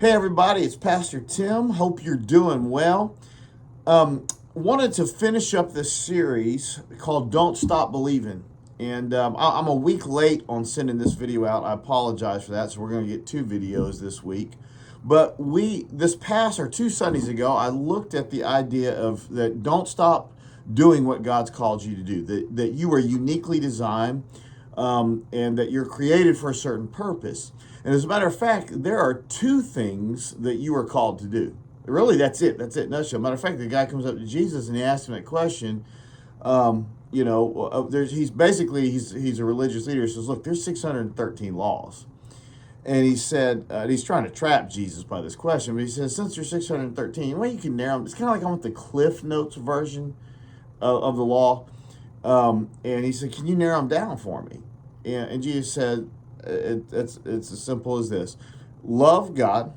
Hey everybody, it's Pastor Tim. Hope you're doing well. Wanted to finish up this series called Don't Stop Believing. And I'm a week late on sending this video out. I apologize for that. So we're going to get two videos this week. But this past or two Sundays ago, I looked at the idea of that don't stop doing what God's called you to do, that you are uniquely designed, and that you're created for a certain purpose. And as a matter of fact, there are two things that you are called to do. Really, that's it. That's it. Nutshell. Matter of fact, the guy comes up to Jesus and he asks him that question. He's a religious leader. He says, "Look, there's 613 laws." And he said, he's trying to trap Jesus by this question, but he says, since there's 613, well, you can narrow them. It's kind of like I want the Cliff Notes version of the law. And he said, can you narrow them down for me? And Jesus said, it's as simple as this: love God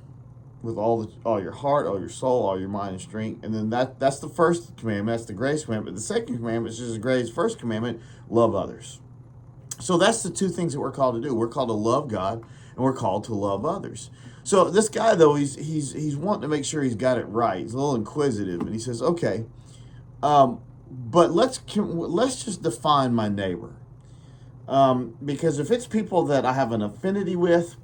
with all your heart, all your soul, all your mind and strength. And then that's the first commandment. That's the greatest commandment. The second commandment is just as great as the first commandment: love others. So that's the two things that we're called to do. We're called to love God, and we're called to love others. So this guy, though, he's wanting to make sure he's got it right. He's a little inquisitive, and he says, okay, but let's just define my neighbor. Because if it's people that I have an affinity with,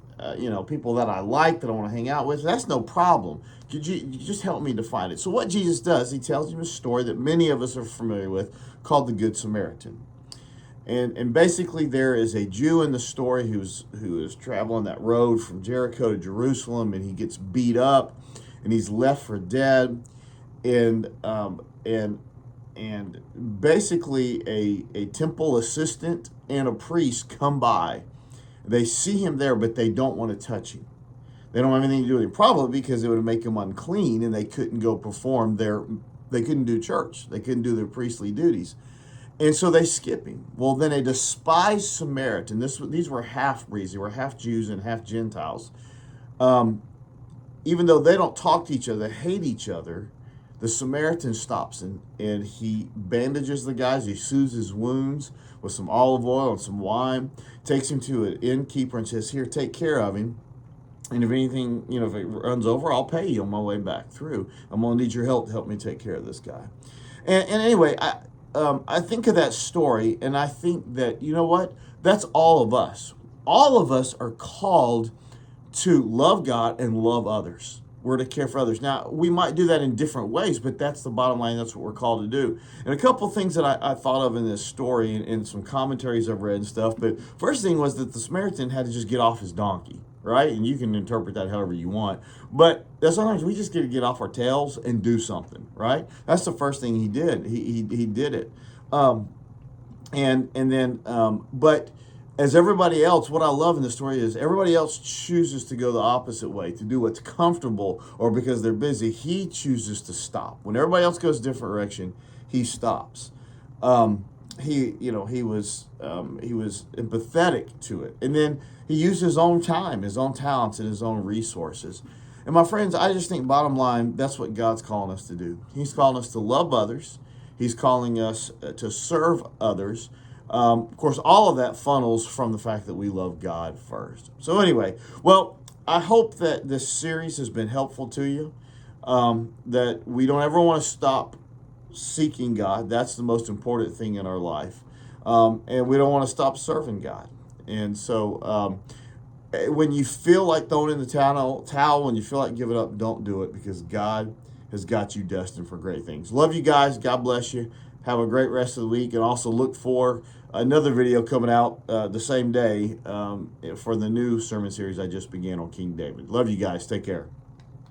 people that I like, that I want to hang out with, that's no problem. Could you just help me define it? So what Jesus does, he tells him a story that many of us are familiar with called the Good Samaritan. And basically there is a Jew in the story who is traveling that road from Jericho to Jerusalem, and he gets beat up and he's left for dead. And basically a temple assistant and a priest come by. They see him there, but they don't want to touch him. They don't have anything to do with him, probably because it would make him unclean and they couldn't go perform they couldn't do church. They couldn't do their priestly duties. And so they skip him. Well, then a despised Samaritan, these were half-breeds, they were half Jews and half Gentiles. Even though they don't talk to each other, they hate each other, the Samaritan stops and he bandages the guys. He soothes his wounds with some olive oil and some wine, takes him to an innkeeper and says, here, take care of him. And if anything, if it runs over, I'll pay you on my way back through. I'm going to need your help to help me take care of this guy. And anyway, I think of that story, and I think that, you know what? That's all of us. All of us are called to love God and love others. We're to care for others. Now, we might do that in different ways, but that's the bottom line. That's what we're called to do. And a couple of things that I thought of in this story and some commentaries I've read and stuff. But first thing was that the Samaritan had to just get off his donkey, right? And you can interpret that however you want. But sometimes we just get off our tails and do something, right? That's the first thing he did. He did it. But as everybody else, what I love in the story is everybody else chooses to go the opposite way, to do what's comfortable, or because they're busy, he chooses to stop. When everybody else goes a different direction, he stops. He was empathetic to it. And then he used his own time, his own talents, and his own resources. And my friends, I just think bottom line, that's what God's calling us to do. He's calling us to love others. He's calling us to serve others. Of course, all of that funnels from the fact that we love God first. So anyway, well, I hope that this series has been helpful to you, that we don't ever want to stop seeking God. That's the most important thing in our life. And we don't want to stop serving God. And so when you feel like throwing in the towel, when you feel like giving up, don't do it, because God has got you destined for great things. Love you guys. God bless you. Have a great rest of the week, and also look for another video coming out the same day for the new sermon series I just began on King David. Love you guys. Take care.